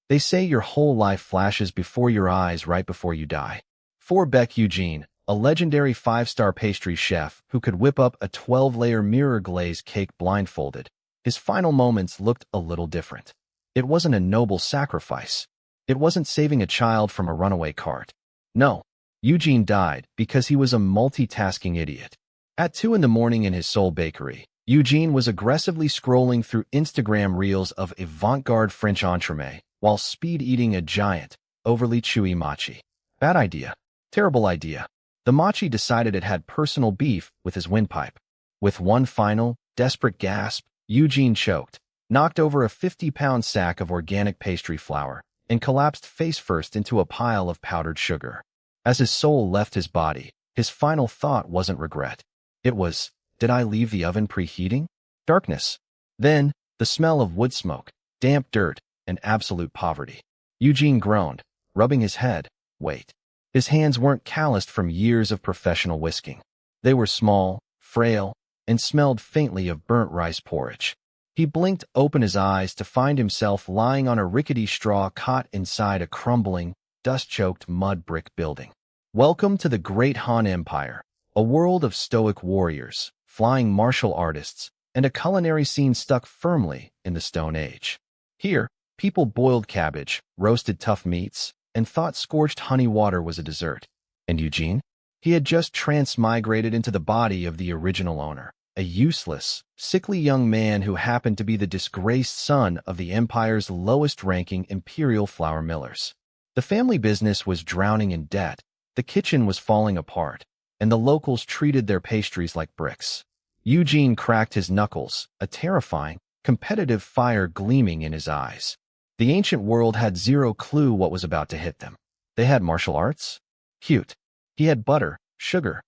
They say your whole life flashes before your eyes right before you die. For Beck Eugene, a legendary 5-star pastry chef who could whip up a 12-layer mirror glaze cake blindfolded, his final moments looked a little different. It wasn't a noble sacrifice. It wasn't saving a child from a runaway cart. No, Eugene died because he was a multitasking idiot. At 2 in the morning in his soul bakery, Eugene was aggressively scrolling through Instagram reels of avant-garde French entremet while speed-eating a giant, overly chewy mochi. Bad idea. Terrible idea. The mochi decided it had personal beef with his windpipe. With one final, desperate gasp, Eugene choked, knocked over a 50-pound sack of organic pastry flour, and collapsed face-first into a pile of powdered sugar. As his soul left his body, his final thought wasn't regret. It was, did I leave the oven preheating? Darkness. Then, the smell of wood smoke, damp dirt, and absolute poverty. Eugene groaned, rubbing his head. Wait. His hands weren't calloused from years of professional whisking. They were small, frail, and smelled faintly of burnt rice porridge. He blinked open his eyes to find himself lying on a rickety straw cot inside a crumbling, dust-choked mud brick building. Welcome to the Great Han Empire, a world of stoic warriors, flying martial artists, and a culinary scene stuck firmly in the Stone Age. Here, people boiled cabbage, roasted tough meats, and thought scorched honey water was a dessert. And Eugene? He had just transmigrated into the body of the original owner, a useless, sickly young man who happened to be the disgraced son of the empire's lowest-ranking imperial flour millers. The family business was drowning in debt, the kitchen was falling apart, and the locals treated their pastries like bricks. Eugene cracked his knuckles, a terrifying, competitive fire gleaming in his eyes. The ancient world had zero clue what was about to hit them. They had martial arts? Cute. He had butter, sugar.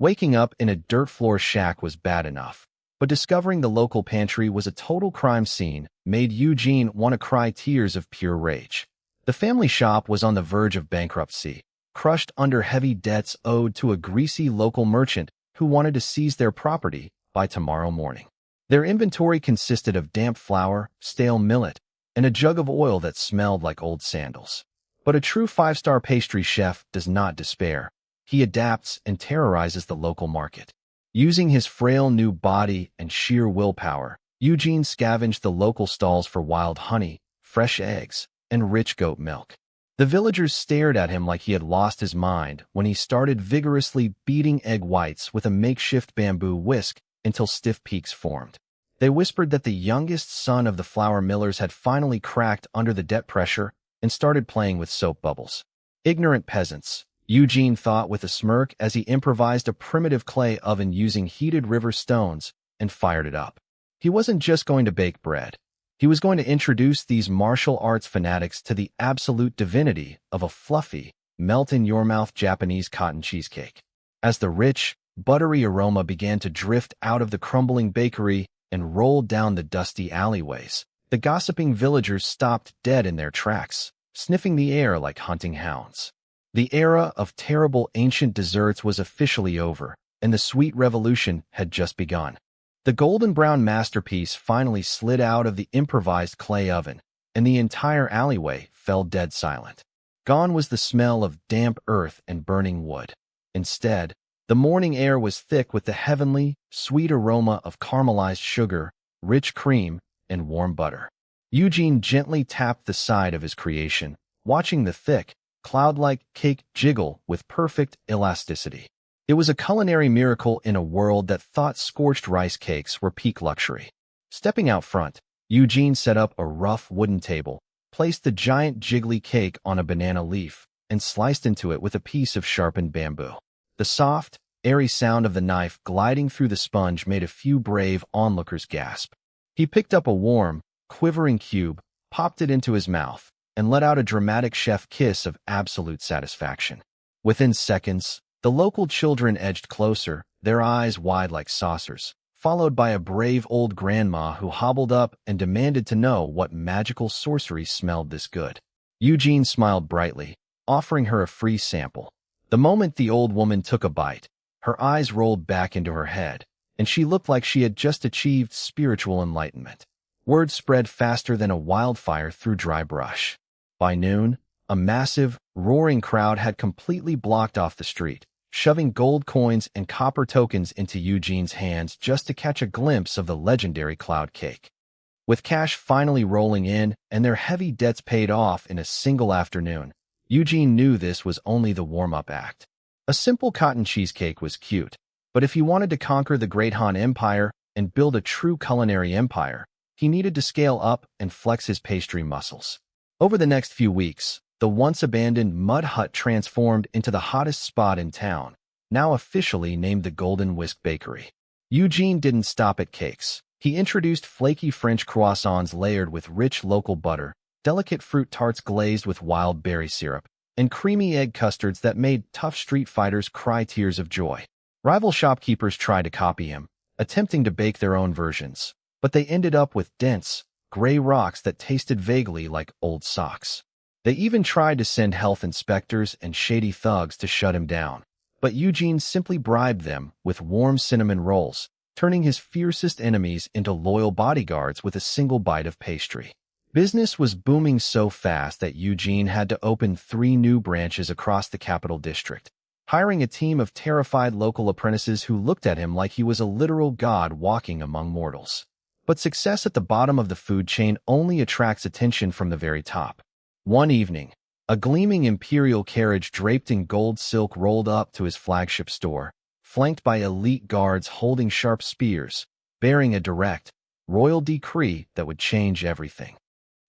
Waking up in a dirt-floor shack was bad enough, but discovering the local pantry was a total crime scene made Eugene want to cry tears of pure rage. The family shop was on the verge of bankruptcy, crushed under heavy debts owed to a greasy local merchant who wanted to seize their property by tomorrow morning. Their inventory consisted of damp flour, stale millet, and a jug of oil that smelled like old sandals. But a true 5-star pastry chef does not despair. He adapts and terrorizes the local market. Using his frail new body and sheer willpower, Eugene scavenged the local stalls for wild honey, fresh eggs, and rich goat milk. The villagers stared at him like he had lost his mind when he started vigorously beating egg whites with a makeshift bamboo whisk until stiff peaks formed. They whispered that the youngest son of the flour millers had finally cracked under the debt pressure and started playing with soap bubbles. Ignorant peasants, Eugene thought with a smirk as he improvised a primitive clay oven using heated river stones and fired it up. He wasn't just going to bake bread. He was going to introduce these martial arts fanatics to the absolute divinity of a fluffy, melt-in-your-mouth Japanese cotton cheesecake. As the rich, buttery aroma began to drift out of the crumbling bakery and rolled down the dusty alleyways, the gossiping villagers stopped dead in their tracks, sniffing the air like hunting hounds. The era of terrible ancient desserts was officially over, and the sweet revolution had just begun. The golden brown masterpiece finally slid out of the improvised clay oven, and the entire alleyway fell dead silent. Gone was the smell of damp earth and burning wood. Instead, the morning air was thick with the heavenly, sweet aroma of caramelized sugar, rich cream, and warm butter. Eugene gently tapped the side of his creation, watching the thick, cloud-like cake jiggle with perfect elasticity. It was a culinary miracle in a world that thought scorched rice cakes were peak luxury. Stepping out front, Eugene set up a rough wooden table, placed the giant jiggly cake on a banana leaf, and sliced into it with a piece of sharpened bamboo. The soft, airy sound of the knife gliding through the sponge made a few brave onlookers gasp. He picked up a warm, quivering cube, popped it into his mouth, and let out a dramatic chef kiss of absolute satisfaction. Within seconds, the local children edged closer, their eyes wide like saucers, followed by a brave old grandma who hobbled up and demanded to know what magical sorcery smelled this good. Eugene smiled brightly, offering her a free sample. The moment the old woman took a bite, her eyes rolled back into her head, and she looked like she had just achieved spiritual enlightenment. Word spread faster than a wildfire through dry brush. By noon, a massive, roaring crowd had completely blocked off the street, shoving gold coins and copper tokens into Eugene's hands just to catch a glimpse of the legendary cloud cake. With cash finally rolling in and their heavy debts paid off in a single afternoon, Eugene knew this was only the warm-up act. A simple cotton cheesecake was cute, but if he wanted to conquer the Great Han Empire and build a true culinary empire, he needed to scale up and flex his pastry muscles. Over the next few weeks, the once-abandoned mud hut transformed into the hottest spot in town, now officially named the Golden Whisk Bakery. Eugene didn't stop at cakes. He introduced flaky French croissants layered with rich local butter, delicate fruit tarts glazed with wild berry syrup, and creamy egg custards that made tough street fighters cry tears of joy. Rival shopkeepers tried to copy him, attempting to bake their own versions, but they ended up with dense, gray rocks that tasted vaguely like old socks. They even tried to send health inspectors and shady thugs to shut him down, but Eugene simply bribed them with warm cinnamon rolls, turning his fiercest enemies into loyal bodyguards with a single bite of pastry. Business was booming so fast that Eugene had to open 3 new branches across the capital district, hiring a team of terrified local apprentices who looked at him like he was a literal god walking among mortals. But success at the bottom of the food chain only attracts attention from the very top. One evening, a gleaming imperial carriage draped in gold silk rolled up to his flagship store, flanked by elite guards holding sharp spears, bearing a direct, royal decree that would change everything.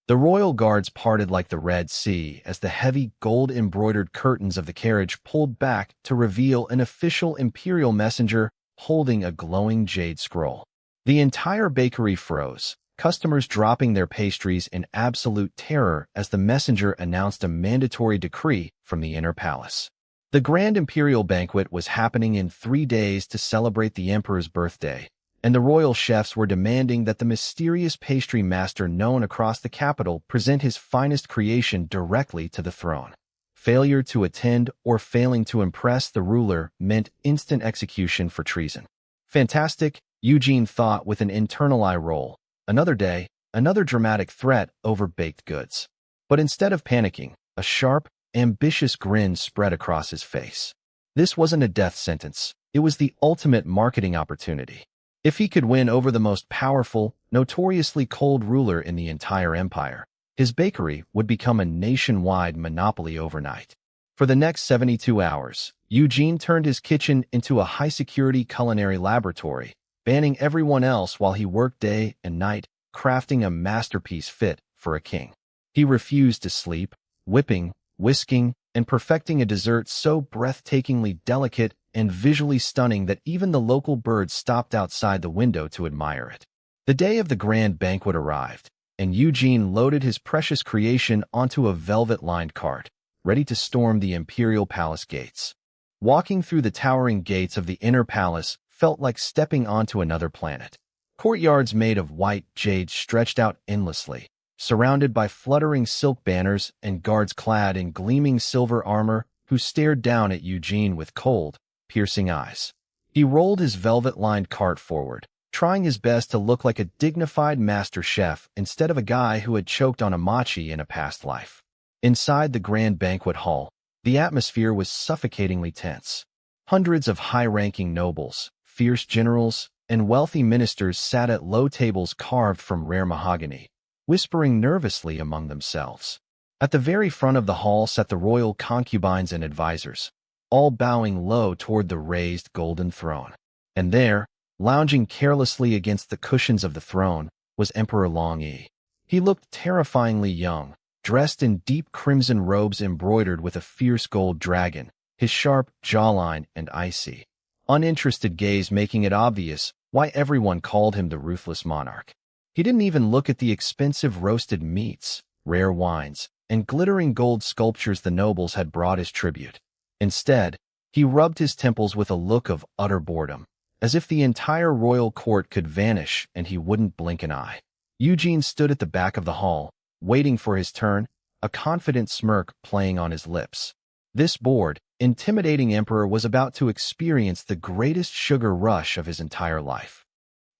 The royal guards parted like the Red Sea as the heavy gold-embroidered curtains of the carriage pulled back to reveal an official imperial messenger holding a glowing jade scroll. The entire bakery froze, customers dropping their pastries in absolute terror as the messenger announced a mandatory decree from the inner palace. The grand imperial banquet was happening in 3 days to celebrate the emperor's birthday, and the royal chefs were demanding that the mysterious pastry master known across the capital present his finest creation directly to the throne. Failure to attend or failing to impress the ruler meant instant execution for treason. Fantastic, Eugene thought with an internal eye roll. Another day, another dramatic threat over baked goods. But instead of panicking, a sharp, ambitious grin spread across his face. This wasn't a death sentence. It was the ultimate marketing opportunity. If he could win over the most powerful, notoriously cold ruler in the entire empire, his bakery would become a nationwide monopoly overnight. For the next 72 hours, Eugene turned his kitchen into a high-security culinary laboratory, banning everyone else while he worked day and night, crafting a masterpiece fit for a king. He refused to sleep, whipping, whisking, and perfecting a dessert so breathtakingly delicate and visually stunning that even the local birds stopped outside the window to admire it. The day of the grand banquet arrived, and Eugene loaded his precious creation onto a velvet-lined cart, ready to storm the imperial palace gates. Walking through the towering gates of the inner palace felt like stepping onto another planet. Courtyards made of white jade stretched out endlessly, surrounded by fluttering silk banners and guards clad in gleaming silver armor who stared down at Eugene with cold, piercing eyes. He rolled his velvet-lined cart forward, trying his best to look like a dignified master chef instead of a guy who had choked on a machi in a past life. Inside the grand banquet hall, the atmosphere was suffocatingly tense. Hundreds of high-ranking nobles, fierce generals, and wealthy ministers sat at low tables carved from rare mahogany, whispering nervously among themselves. At the very front of the hall sat the royal concubines and advisors, all bowing low toward the raised golden throne. And there, lounging carelessly against the cushions of the throne, was Emperor Long Yi. He looked terrifyingly young, dressed in deep crimson robes embroidered with a fierce gold dragon, his sharp jawline and icy, uninterested gaze making it obvious why everyone called him the ruthless monarch. He didn't even look at the expensive roasted meats, rare wines, and glittering gold sculptures the nobles had brought as tribute. Instead, he rubbed his temples with a look of utter boredom, as if the entire royal court could vanish and he wouldn't blink an eye. Eugene stood at the back of the hall, waiting for his turn, a confident smirk playing on his lips. This bored, intimidating emperor was about to experience the greatest sugar rush of his entire life.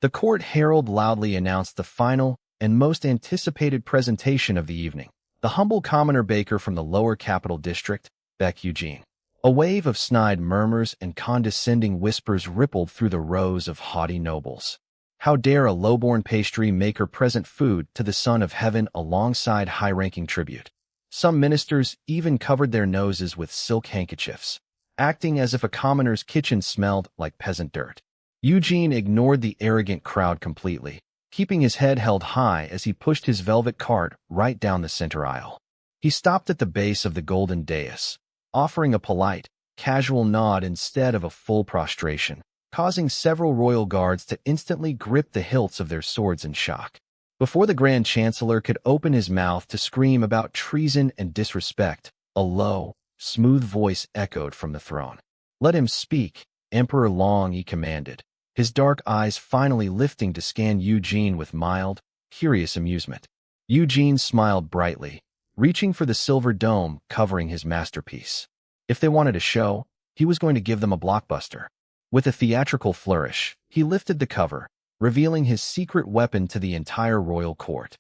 The court herald loudly announced the final and most anticipated presentation of the evening, the humble commoner baker from the lower capital district, Beck Eugene. A wave of snide murmurs and condescending whispers rippled through the rows of haughty nobles. How dare a low-born pastry maker present food to the Son of Heaven alongside high-ranking tribute? Some ministers even covered their noses with silk handkerchiefs, acting as if a commoner's kitchen smelled like peasant dirt. Eugene ignored the arrogant crowd completely, keeping his head held high as he pushed his velvet cart right down the center aisle. He stopped at the base of the golden dais, offering a polite, casual nod instead of a full prostration, causing several royal guards to instantly grip the hilts of their swords in shock. Before the Grand Chancellor could open his mouth to scream about treason and disrespect, a low, smooth voice echoed from the throne. "Let him speak," Emperor Long he commanded, his dark eyes finally lifting to scan Eugene with mild, curious amusement. Eugene smiled brightly, reaching for the silver dome covering his masterpiece. If they wanted a show, he was going to give them a blockbuster. With a theatrical flourish, he lifted the cover, revealing his secret weapon to the entire royal court.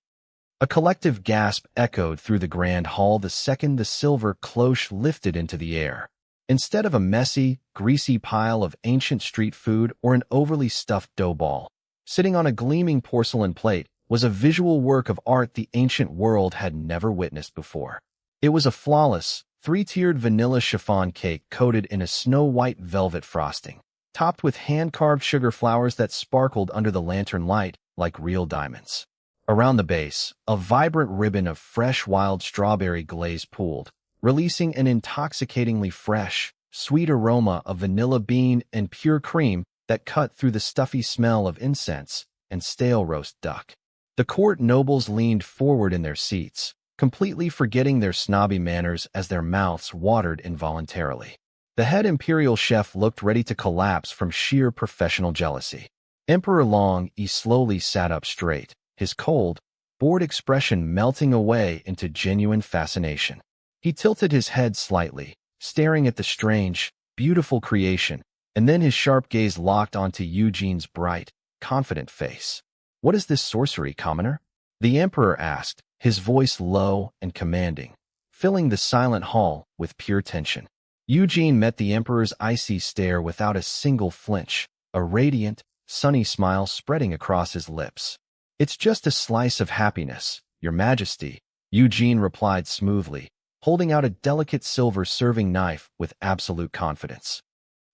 A collective gasp echoed through the grand hall the second the silver cloche lifted into the air. Instead of a messy, greasy pile of ancient street food or an overly stuffed dough ball, sitting on a gleaming porcelain plate was a visual work of art the ancient world had never witnessed before. It was a flawless, three-tiered vanilla chiffon cake coated in a snow-white velvet frosting, topped with hand-carved sugar flowers that sparkled under the lantern light like real diamonds. Around the base, a vibrant ribbon of fresh wild strawberry glaze pooled, releasing an intoxicatingly fresh, sweet aroma of vanilla bean and pure cream that cut through the stuffy smell of incense and stale roast duck. The court nobles leaned forward in their seats, completely forgetting their snobby manners as their mouths watered involuntarily. The head imperial chef looked ready to collapse from sheer professional jealousy. Emperor Long slowly sat up straight, his cold, bored expression melting away into genuine fascination. He tilted his head slightly, staring at the strange, beautiful creation, and then his sharp gaze locked onto Eugene's bright, confident face. "What is this sorcery, commoner?" the emperor asked, his voice low and commanding, filling the silent hall with pure tension. Eugene met the emperor's icy stare without a single flinch, a radiant, sunny smile spreading across his lips. "It's just a slice of happiness, Your Majesty," Eugene replied smoothly, holding out a delicate silver serving knife with absolute confidence.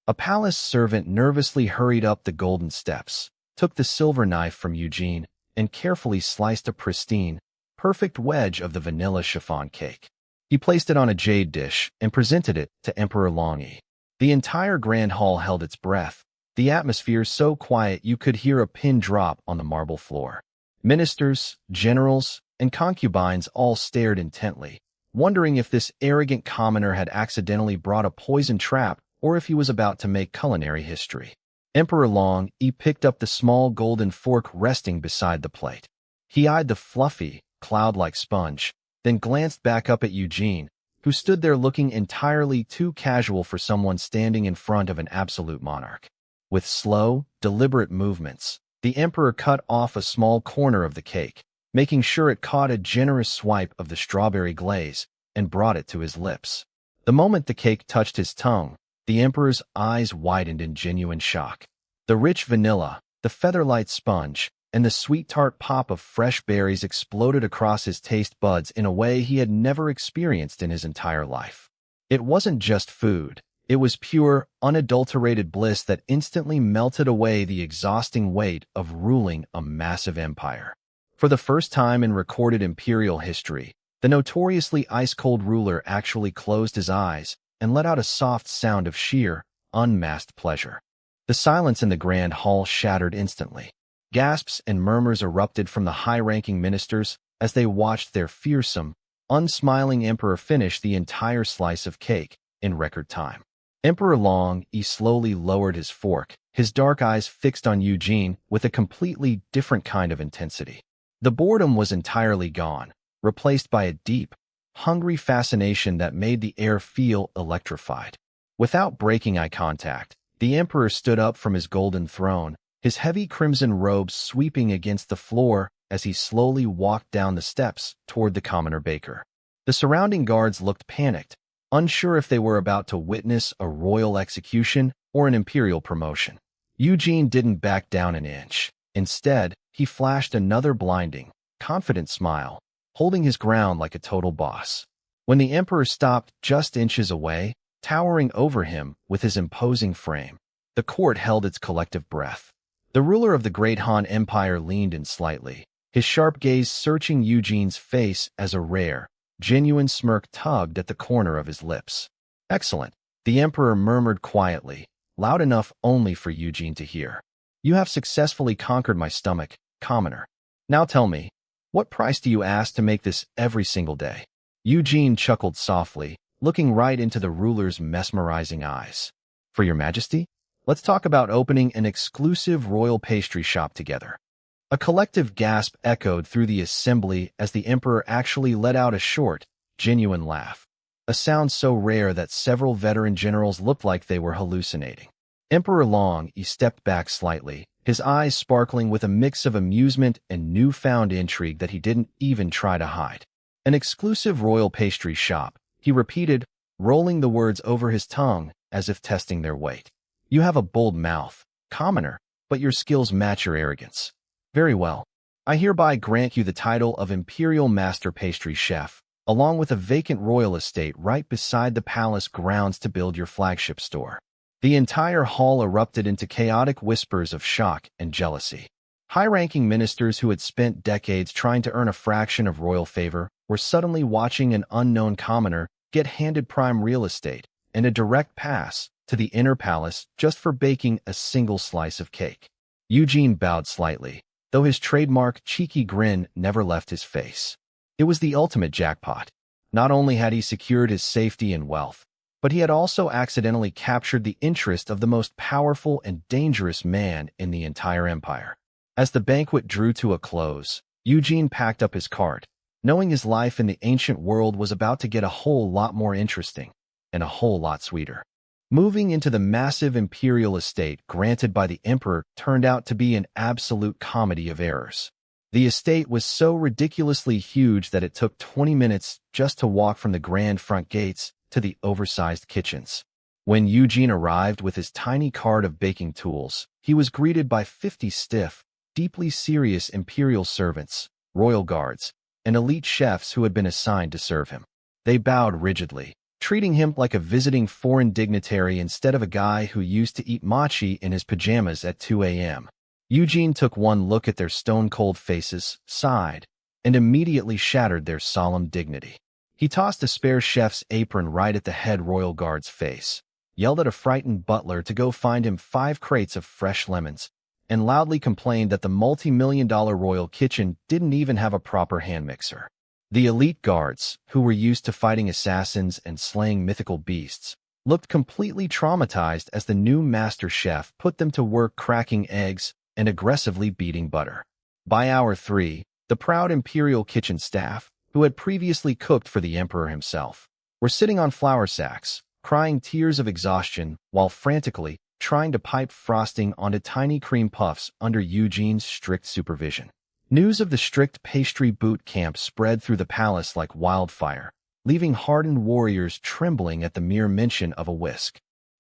A palace servant nervously hurried up the golden steps, took the silver knife from Eugene, and carefully sliced a pristine, perfect wedge of the vanilla chiffon cake. He placed it on a jade dish and presented it to Emperor Longi. The entire grand hall held its breath, the atmosphere so quiet you could hear a pin drop on the marble floor. Ministers, generals, and concubines all stared intently, wondering if this arrogant commoner had accidentally brought a poison trap or if he was about to make culinary history. Emperor Long picked up the small golden fork resting beside the plate. He eyed the fluffy, cloud-like sponge, then glanced back up at Eugene, who stood there looking entirely too casual for someone standing in front of an absolute monarch. With slow, deliberate movements, the emperor cut off a small corner of the cake, making sure it caught a generous swipe of the strawberry glaze, and brought it to his lips. The moment the cake touched his tongue, the emperor's eyes widened in genuine shock. The rich vanilla, the feather-light sponge, and the sweet tart pop of fresh berries exploded across his taste buds in a way he had never experienced in his entire life. It wasn't just food. It was pure, unadulterated bliss that instantly melted away the exhausting weight of ruling a massive empire. For the first time in recorded imperial history, the notoriously ice-cold ruler actually closed his eyes and let out a soft sound of sheer, unmasked pleasure. The silence in the grand hall shattered instantly. Gasps and murmurs erupted from the high-ranking ministers as they watched their fearsome, unsmiling emperor finish the entire slice of cake in record time. Emperor Long slowly lowered his fork, his dark eyes fixed on Eugene with a completely different kind of intensity. The boredom was entirely gone, replaced by a deep, hungry fascination that made the air feel electrified. Without breaking eye contact, the emperor stood up from his golden throne, his heavy crimson robes sweeping against the floor as he slowly walked down the steps toward the commoner baker. The surrounding guards looked panicked, unsure if they were about to witness a royal execution or an imperial promotion. Eugene didn't back down an inch. Instead, he flashed another blinding, confident smile, holding his ground like a total boss. When the emperor stopped just inches away, towering over him with his imposing frame, the court held its collective breath. The ruler of the Great Han Empire leaned in slightly, his sharp gaze searching Eugene's face as a rare, genuine smirk tugged at the corner of his lips. "Excellent," the emperor murmured quietly, loud enough only for Eugene to hear. "You have successfully conquered my stomach, commoner. Now tell me, what price do you ask to make this every single day?" Eugene chuckled softly, looking right into the ruler's mesmerizing eyes. "For your majesty? Let's talk about opening an exclusive royal pastry shop together." A collective gasp echoed through the assembly as the emperor actually let out a short, genuine laugh, a sound so rare that several veteran generals looked like they were hallucinating. Emperor Long stepped back slightly, his eyes sparkling with a mix of amusement and newfound intrigue that he didn't even try to hide. "An exclusive royal pastry shop," he repeated, rolling the words over his tongue as if testing their weight. "You have a bold mouth, commoner, but your skills match your arrogance. Very well. I hereby grant you the title of Imperial Master Pastry Chef, along with a vacant royal estate right beside the palace grounds to build your flagship store." The entire hall erupted into chaotic whispers of shock and jealousy. High-ranking ministers who had spent decades trying to earn a fraction of royal favor were suddenly watching an unknown commoner get handed prime real estate and a direct pass to the inner palace just for baking a single slice of cake. Eugene bowed slightly, though his trademark cheeky grin never left his face. It was the ultimate jackpot. Not only had he secured his safety and wealth, but he had also accidentally captured the interest of the most powerful and dangerous man in the entire empire. As the banquet drew to a close, Eugene packed up his cart, knowing his life in the ancient world was about to get a whole lot more interesting and a whole lot sweeter. Moving into the massive imperial estate granted by the emperor turned out to be an absolute comedy of errors. The estate was so ridiculously huge that it took 20 minutes just to walk from the grand front gates to the oversized kitchens. When Eugene arrived with his tiny cart of baking tools, he was greeted by 50 stiff, deeply serious imperial servants, royal guards, and elite chefs who had been assigned to serve him. They bowed rigidly, treating him like a visiting foreign dignitary instead of a guy who used to eat mochi in his pajamas at 2 a.m. Eugene took one look at their stone-cold faces, sighed, and immediately shattered their solemn dignity. He tossed a spare chef's apron right at the head royal guard's face, yelled at a frightened butler to go find him 5 crates of fresh lemons, and loudly complained that the multi-million-dollar royal kitchen didn't even have a proper hand mixer. The elite guards, who were used to fighting assassins and slaying mythical beasts, looked completely traumatized as the new master chef put them to work cracking eggs and aggressively beating butter. By hour 3, the proud imperial kitchen staff, who had previously cooked for the emperor himself, were sitting on flour sacks, crying tears of exhaustion while frantically trying to pipe frosting onto tiny cream puffs under Eugene's strict supervision. News of the strict pastry boot camp spread through the palace like wildfire, leaving hardened warriors trembling at the mere mention of a whisk.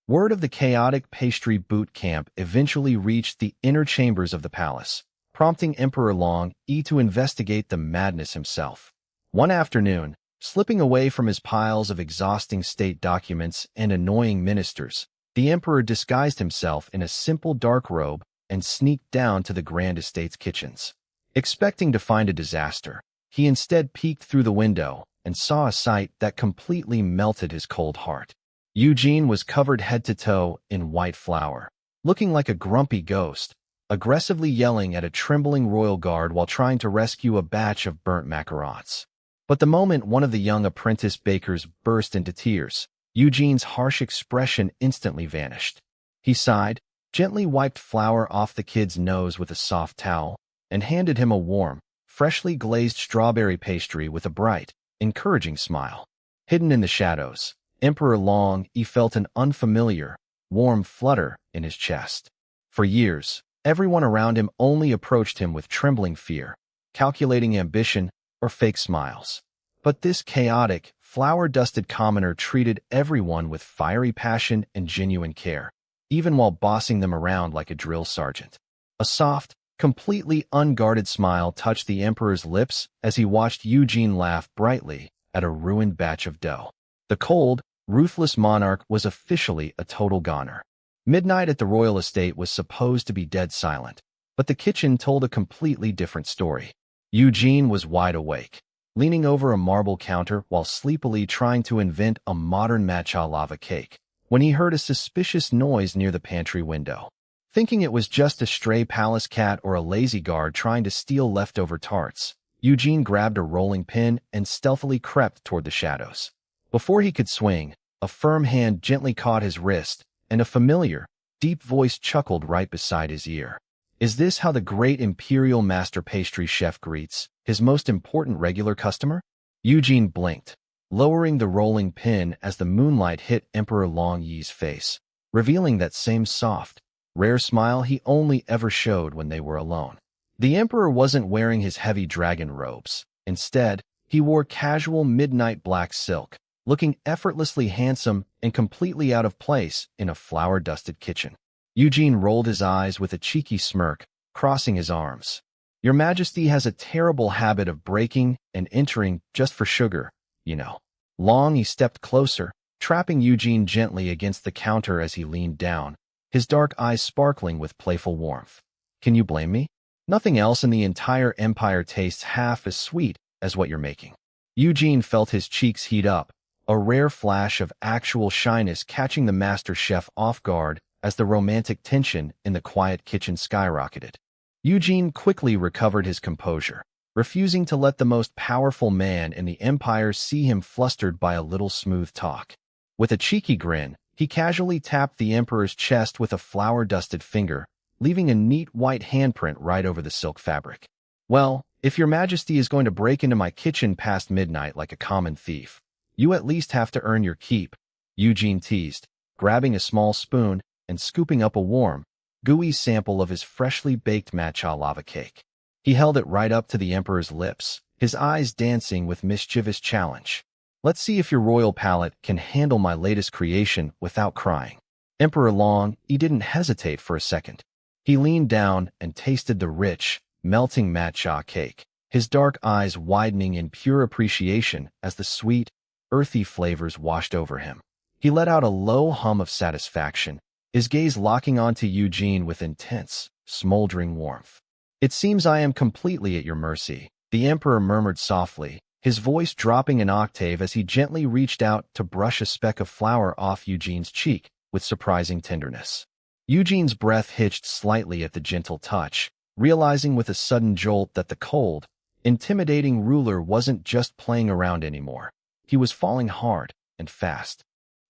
Word of the chaotic pastry boot camp eventually reached the inner chambers of the palace, prompting Emperor Long to investigate the madness himself. One afternoon, slipping away from his piles of exhausting state documents and annoying ministers, the emperor disguised himself in a simple dark robe and sneaked down to the grand estate's kitchens. Expecting to find a disaster, he instead peeked through the window and saw a sight that completely melted his cold heart. Eugene was covered head to toe in white flour, looking like a grumpy ghost, aggressively yelling at a trembling royal guard while trying to rescue a batch of burnt macarons. But the moment one of the young apprentice bakers burst into tears, Eugene's harsh expression instantly vanished. He sighed, gently wiped flour off the kid's nose with a soft towel, and handed him a warm, freshly glazed strawberry pastry with a bright, encouraging smile. Hidden in the shadows, Emperor Long felt an unfamiliar, warm flutter in his chest. For years, everyone around him only approached him with trembling fear, calculating ambition, or fake smiles. But this chaotic, flour-dusted commoner treated everyone with fiery passion and genuine care, even while bossing them around like a drill sergeant. A soft, completely unguarded smile touched the emperor's lips as he watched Eugene laugh brightly at a ruined batch of dough. The cold, ruthless monarch was officially a total goner. Midnight at the royal estate was supposed to be dead silent, but the kitchen told a completely different story. Eugene was wide awake, leaning over a marble counter while sleepily trying to invent a modern matcha lava cake, when he heard a suspicious noise near the pantry window. Thinking it was just a stray palace cat or a lazy guard trying to steal leftover tarts, Eugene grabbed a rolling pin and stealthily crept toward the shadows. Before he could swing, a firm hand gently caught his wrist, and a familiar, deep voice chuckled right beside his ear. Is this how the great imperial master pastry chef greets his most important regular customer? Eugene blinked, lowering the rolling pin as the moonlight hit Emperor Long Yi's face, revealing that same soft, rare smile he only ever showed when they were alone. The emperor wasn't wearing his heavy dragon robes. Instead, he wore casual midnight black silk, looking effortlessly handsome and completely out of place in a flour-dusted kitchen. Eugene rolled his eyes with a cheeky smirk, crossing his arms. Your Majesty has a terrible habit of breaking and entering just for sugar, you know. Long Yi stepped closer, trapping Eugene gently against the counter as he leaned down, his dark eyes sparkling with playful warmth. Can you blame me? Nothing else in the entire empire tastes half as sweet as what you're making. Eugene felt his cheeks heat up, a rare flash of actual shyness catching the master chef off guard as the romantic tension in the quiet kitchen skyrocketed. Eugene quickly recovered his composure, refusing to let the most powerful man in the empire see him flustered by a little smooth talk. With a cheeky grin, he casually tapped the emperor's chest with a flour-dusted finger, leaving a neat white handprint right over the silk fabric. Well, if your Majesty is going to break into my kitchen past midnight like a common thief, you at least have to earn your keep, Eugene teased, grabbing a small spoon and scooping up a warm, gooey sample of his freshly baked matcha lava cake. He held it right up to the emperor's lips, his eyes dancing with mischievous challenge. Let's see if your royal palate can handle my latest creation without crying. Emperor Long Yi didn't hesitate for a second. He leaned down and tasted the rich, melting matcha cake, his dark eyes widening in pure appreciation as the sweet, earthy flavors washed over him. He let out a low hum of satisfaction, his gaze locking onto Eugene with intense, smoldering warmth. It seems I am completely at your mercy, the emperor murmured softly, his voice dropping an octave as he gently reached out to brush a speck of flour off Eugene's cheek with surprising tenderness. Eugene's breath hitched slightly at the gentle touch, realizing with a sudden jolt that the cold, intimidating ruler wasn't just playing around anymore. He was falling hard and fast.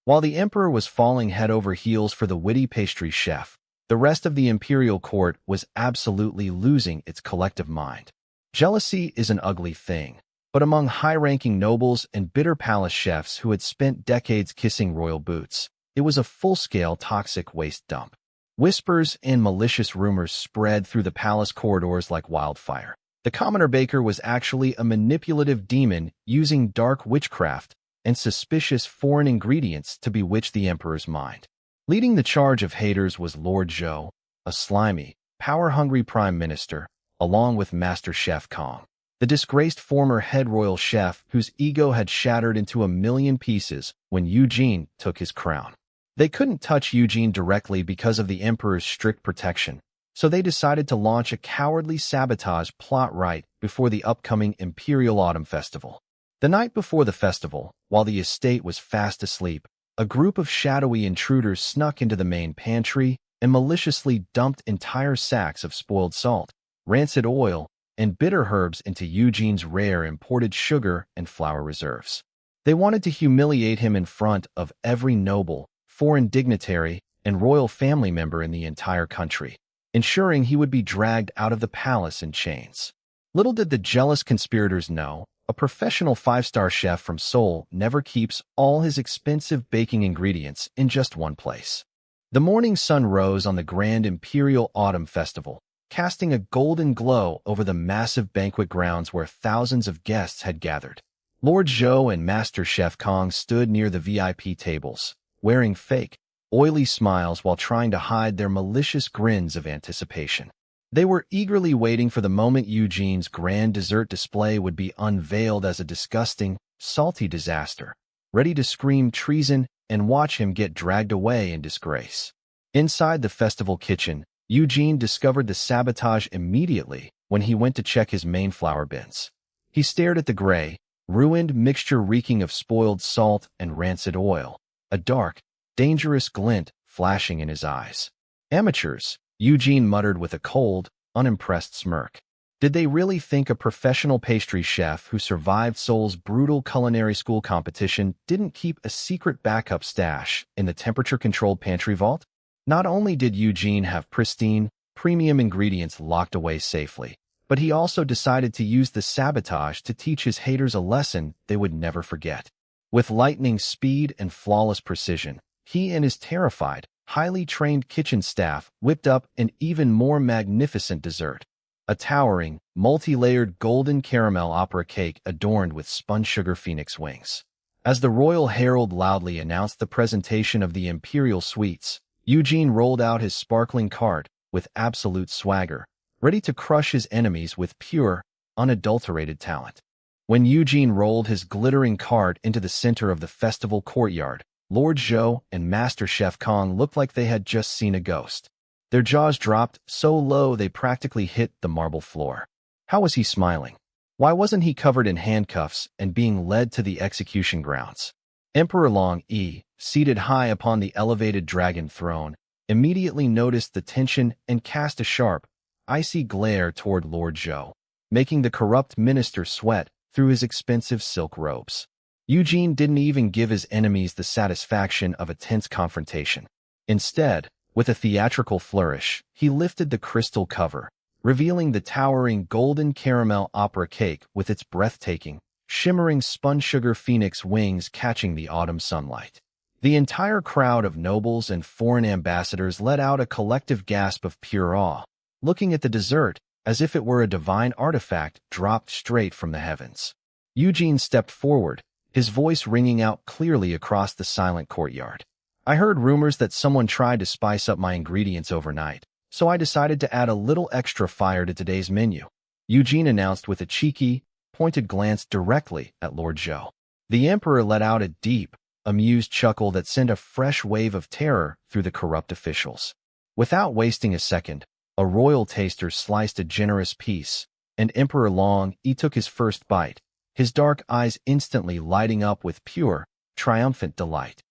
While the emperor was falling head over heels for the witty pastry chef, the rest of the imperial court was absolutely losing its collective mind. Jealousy is an ugly thing, but among high-ranking nobles and bitter palace chefs who had spent decades kissing royal boots, it was a full-scale toxic waste dump. Whispers and malicious rumors spread through the palace corridors like wildfire. The commoner baker was actually a manipulative demon using dark witchcraft and suspicious foreign ingredients to bewitch the emperor's mind. Leading the charge of haters was Lord Zhou, a slimy, power-hungry prime minister, along with Master Chef Kong, the disgraced former head royal chef whose ego had shattered into a million pieces when Eugene took his crown. They couldn't touch Eugene directly because of the emperor's strict protection, so they decided to launch a cowardly sabotage plot right before the upcoming Imperial Autumn Festival. The night before the festival, while the estate was fast asleep, a group of shadowy intruders snuck into the main pantry and maliciously dumped entire sacks of spoiled salt, rancid oil, and bitter herbs into Eugene's rare imported sugar and flour reserves. They wanted to humiliate him in front of every noble, foreign dignitary, and royal family member in the entire country, ensuring he would be dragged out of the palace in chains. Little did the jealous conspirators know, a professional five-star chef from Seoul never keeps all his expensive baking ingredients in just one place. The morning sun rose on the grand Imperial Autumn Festival, casting a golden glow over the massive banquet grounds where thousands of guests had gathered. Lord Zhou and Master Chef Kong stood near the VIP tables, wearing fake, oily smiles while trying to hide their malicious grins of anticipation. They were eagerly waiting for the moment Eugene's grand dessert display would be unveiled as a disgusting, salty disaster, ready to scream treason and watch him get dragged away in disgrace. Inside the festival kitchen, Eugene discovered the sabotage immediately when he went to check his main flour bins. He stared at the gray, ruined mixture reeking of spoiled salt and rancid oil, a dark, dangerous glint flashing in his eyes. Amateurs, Eugene muttered with a cold, unimpressed smirk. Did they really think a professional pastry chef who survived Seoul's brutal culinary school competition didn't keep a secret backup stash in the temperature-controlled pantry vault? Not only did Eugene have pristine, premium ingredients locked away safely, but he also decided to use the sabotage to teach his haters a lesson they would never forget. With lightning speed and flawless precision, he and his terrified, highly trained kitchen staff whipped up an even more magnificent dessert, a towering, multi-layered golden caramel opera cake adorned with spun sugar phoenix wings. As the royal herald loudly announced the presentation of the imperial sweets, Eugene rolled out his sparkling cart with absolute swagger, ready to crush his enemies with pure, unadulterated talent. When Eugene rolled his glittering cart into the center of the festival courtyard, Lord Zhou and Master Chef Kong looked like they had just seen a ghost. Their jaws dropped so low they practically hit the marble floor. How was he smiling? Why wasn't he covered in handcuffs and being led to the execution grounds? Emperor Long Yi, seated high upon the elevated dragon throne, immediately noticed the tension and cast a sharp, icy glare toward Lord Zhou, making the corrupt minister sweat through his expensive silk robes. Eugene didn't even give his enemies the satisfaction of a tense confrontation. Instead, with a theatrical flourish, he lifted the crystal cover, revealing the towering golden caramel opera cake with its breathtaking, shimmering spun sugar phoenix wings catching the autumn sunlight. The entire crowd of nobles and foreign ambassadors let out a collective gasp of pure awe, looking at the dessert as if it were a divine artifact dropped straight from the heavens. Eugene stepped forward, his voice ringing out clearly across the silent courtyard. I heard rumors that someone tried to spice up my ingredients overnight, so I decided to add a little extra fire to today's menu, Eugene announced with a cheeky, pointed glance directly at Lord Zhou. The emperor let out a deep, amused chuckle that sent a fresh wave of terror through the corrupt officials. Without wasting a second, a royal taster sliced a generous piece, and Emperor Long Yi took his first bite, his dark eyes instantly lighting up with pure, triumphant delight.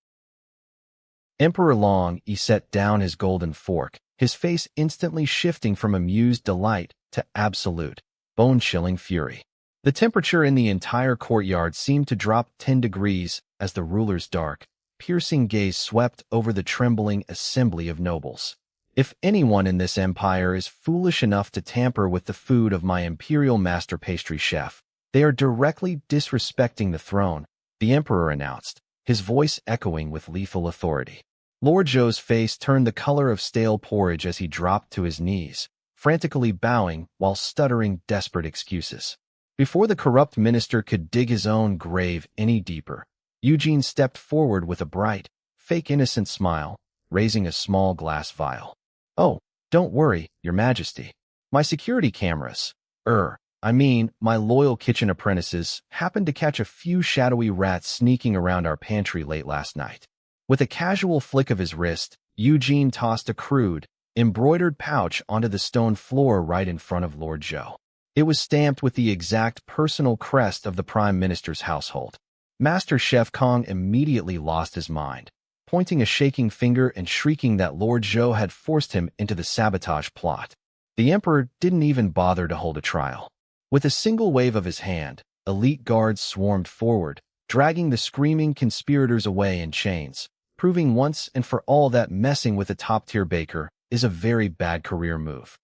Emperor Long Yi set down his golden fork, his face instantly shifting from amused delight to absolute, bone-chilling fury. The temperature in the entire courtyard seemed to drop 10 degrees as the ruler's dark, piercing gaze swept over the trembling assembly of nobles. If anyone in this empire is foolish enough to tamper with the food of my imperial master pastry chef, they are directly disrespecting the throne, the emperor announced, his voice echoing with lethal authority. Lord Zhou's face turned the color of stale porridge as he dropped to his knees, frantically bowing while stuttering desperate excuses. Before the corrupt minister could dig his own grave any deeper, Eugene stepped forward with a bright, fake innocent smile, raising a small glass vial. Oh, don't worry, Your Majesty. My security cameras, my loyal kitchen apprentices, happened to catch a few shadowy rats sneaking around our pantry late last night. With a casual flick of his wrist, Eugene tossed a crude, embroidered pouch onto the stone floor right in front of Lord Zhou. It was stamped with the exact personal crest of the Prime Minister's household. Master Chef Kong immediately lost his mind, pointing a shaking finger and shrieking that Lord Zhou had forced him into the sabotage plot. The emperor didn't even bother to hold a trial. With a single wave of his hand, elite guards swarmed forward, dragging the screaming conspirators away in chains, proving once and for all that messing with a top-tier baker is a very bad career move.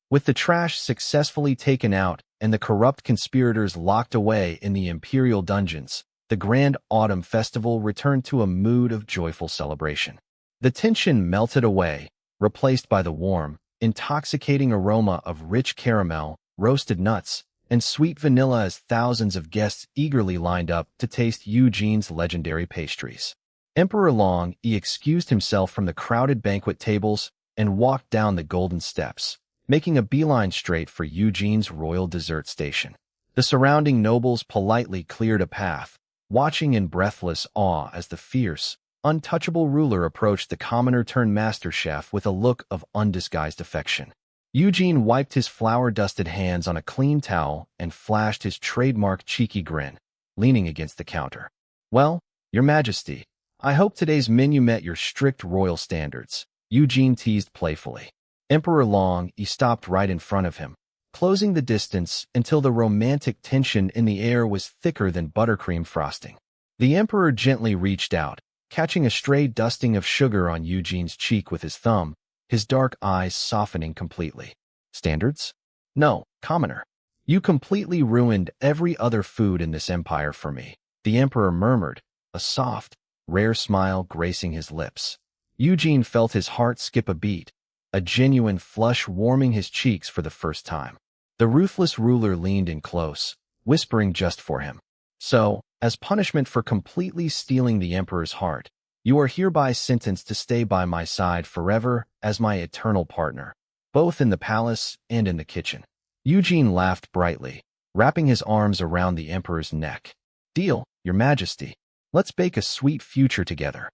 With the trash successfully taken out and the corrupt conspirators locked away in the imperial dungeons, the Grand Autumn Festival returned to a mood of joyful celebration. The tension melted away, replaced by the warm, intoxicating aroma of rich caramel, roasted nuts, and sweet vanilla as thousands of guests eagerly lined up to taste Eugene's legendary pastries. Emperor Long excused himself from the crowded banquet tables and walked down the golden steps, making a beeline straight for Eugene's royal dessert station. The surrounding nobles politely cleared a path, watching in breathless awe as the fierce, untouchable ruler approached the commoner-turned-master chef with a look of undisguised affection. Eugene wiped his flour-dusted hands on a clean towel and flashed his trademark cheeky grin, leaning against the counter. "Well, Your Majesty, I hope today's menu met your strict royal standards," Eugene teased playfully. Emperor Long stopped right in front of him, closing the distance until the romantic tension in the air was thicker than buttercream frosting. The emperor gently reached out, catching a stray dusting of sugar on Eugene's cheek with his thumb, his dark eyes softening completely. "Standards? No, commoner. You completely ruined every other food in this empire for me," the emperor murmured, a soft, rare smile gracing his lips. Eugene felt his heart skip a beat, a genuine flush warming his cheeks for the first time. The ruthless ruler leaned in close, whispering just for him. "So, as punishment for completely stealing the emperor's heart, you are hereby sentenced to stay by my side forever as my eternal partner, both in the palace and in the kitchen." Eugene laughed brightly, wrapping his arms around the emperor's neck. "Deal, Your Majesty. Let's bake a sweet future together."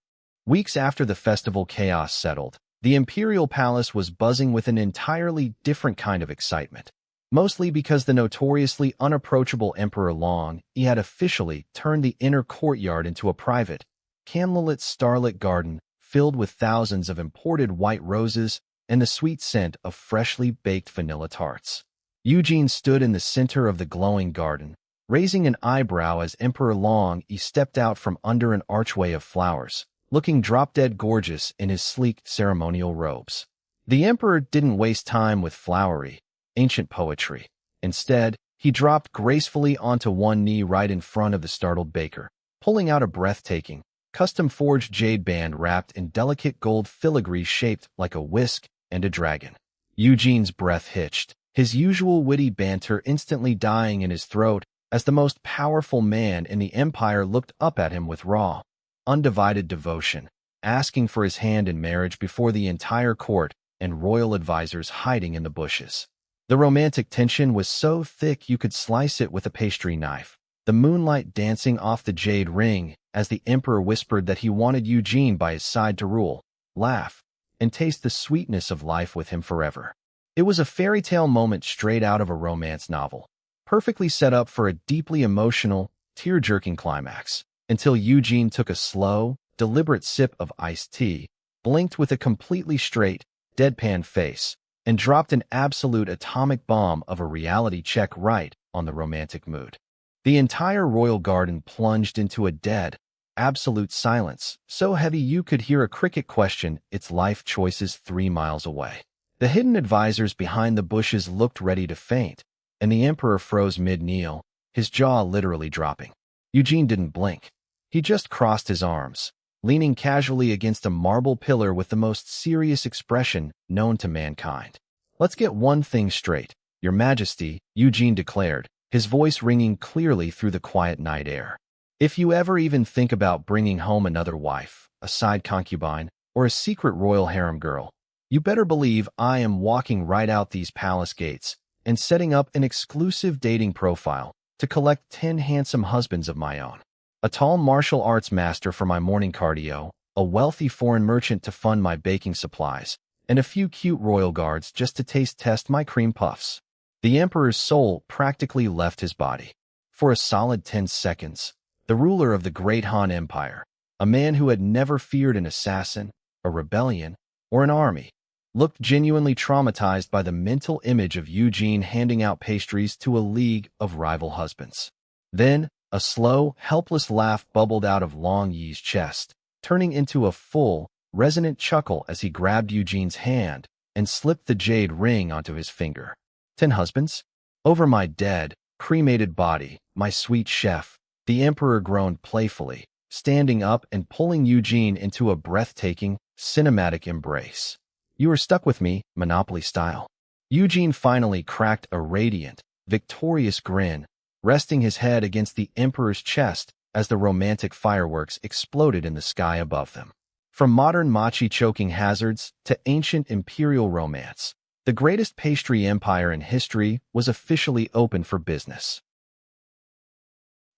Weeks after the festival chaos settled, the imperial palace was buzzing with an entirely different kind of excitement. Mostly because the notoriously unapproachable Emperor Long had officially turned the inner courtyard into a private, candlelit starlit garden filled with thousands of imported white roses and the sweet scent of freshly baked vanilla tarts. Eugene stood in the center of the glowing garden, raising an eyebrow as Emperor Long stepped out from under an archway of flowers, looking drop-dead gorgeous in his sleek ceremonial robes. The emperor didn't waste time with flowery, ancient poetry. Instead, he dropped gracefully onto one knee right in front of the startled baker, pulling out a breathtaking, custom-forged jade band wrapped in delicate gold filigree shaped like a whisk and a dragon. Eugene's breath hitched, his usual witty banter instantly dying in his throat as the most powerful man in the empire looked up at him with raw, undivided devotion, asking for his hand in marriage before the entire court and royal advisors hiding in the bushes. The romantic tension was so thick you could slice it with a pastry knife, the moonlight dancing off the jade ring as the emperor whispered that he wanted Eugene by his side to rule, laugh, and taste the sweetness of life with him forever. It was a fairy tale moment straight out of a romance novel, perfectly set up for a deeply emotional, tear-jerking climax, until Eugene took a slow, deliberate sip of iced tea, blinked with a completely straight, deadpan face, and dropped an absolute atomic bomb of a reality check right on the romantic mood. The entire royal garden plunged into a dead, absolute silence, so heavy you could hear a cricket question its life choices 3 miles away. The hidden advisors behind the bushes looked ready to faint, and the emperor froze mid-kneel, his jaw literally dropping. Eugene didn't blink. He just crossed his arms, leaning casually against a marble pillar with the most serious expression known to mankind. "Let's get one thing straight, Your Majesty," Eugene declared, his voice ringing clearly through the quiet night air. "If you ever even think about bringing home another wife, a side concubine, or a secret royal harem girl, you better believe I am walking right out these palace gates and setting up an exclusive dating profile to collect 10 handsome husbands of my own. A tall martial arts master for my morning cardio, a wealthy foreign merchant to fund my baking supplies, and a few cute royal guards just to taste test my cream puffs." The emperor's soul practically left his body. For a solid 10 seconds, the ruler of the great Han Empire, a man who had never feared an assassin, a rebellion, or an army, looked genuinely traumatized by the mental image of Eugene handing out pastries to a league of rival husbands. Then, a slow, helpless laugh bubbled out of Long Yi's chest, turning into a full, resonant chuckle as he grabbed Eugene's hand and slipped the jade ring onto his finger. 10 husbands? Over my dead, cremated body, my sweet chef, the emperor groaned playfully, standing up and pulling Eugene into a breathtaking, cinematic embrace. "You are stuck with me, Monopoly style." Eugene finally cracked a radiant, victorious grin, resting his head against the emperor's chest as the romantic fireworks exploded in the sky above them. From modern mochi choking hazards to ancient imperial romance, the greatest pastry empire in history was officially open for business.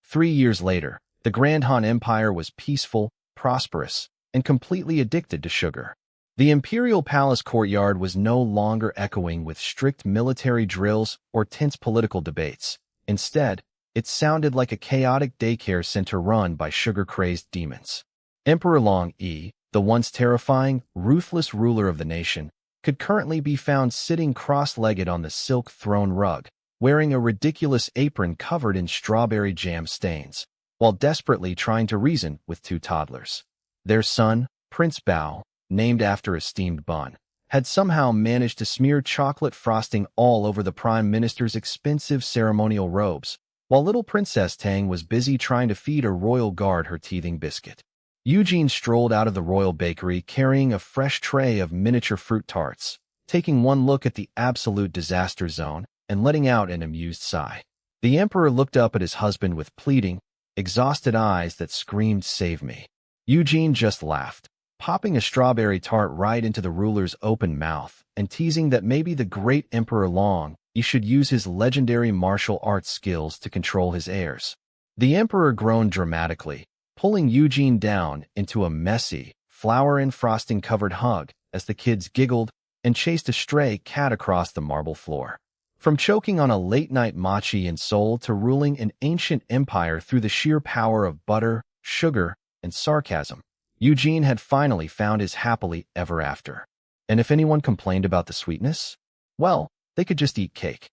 3 years later, the Grand Han Empire was peaceful, prosperous, and completely addicted to sugar. The imperial palace courtyard was no longer echoing with strict military drills or tense political debates. Instead, it sounded like a chaotic daycare center run by sugar-crazed demons. Emperor Long Yi, the once terrifying, ruthless ruler of the nation, could currently be found sitting cross-legged on the silk throne rug, wearing a ridiculous apron covered in strawberry jam stains, while desperately trying to reason with two toddlers. Their son, Prince Bao, named after a steamed bun, had somehow managed to smear chocolate frosting all over the prime minister's expensive ceremonial robes, while little Princess Tang was busy trying to feed a royal guard her teething biscuit. Eugene strolled out of the royal bakery carrying a fresh tray of miniature fruit tarts, taking one look at the absolute disaster zone and letting out an amused sigh. The emperor looked up at his husband with pleading, exhausted eyes that screamed, "Save me." Eugene just laughed, popping a strawberry tart right into the ruler's open mouth and teasing that maybe the great Emperor Long Yi should use his legendary martial arts skills to control his heirs. The emperor groaned dramatically, pulling Eugene down into a messy, flour and frosting-covered hug as the kids giggled and chased a stray cat across the marble floor. From choking on a late-night mochi in Seoul to ruling an ancient empire through the sheer power of butter, sugar, and sarcasm, Eugene had finally found his happily ever after. And if anyone complained about the sweetness, well, they could just eat cake.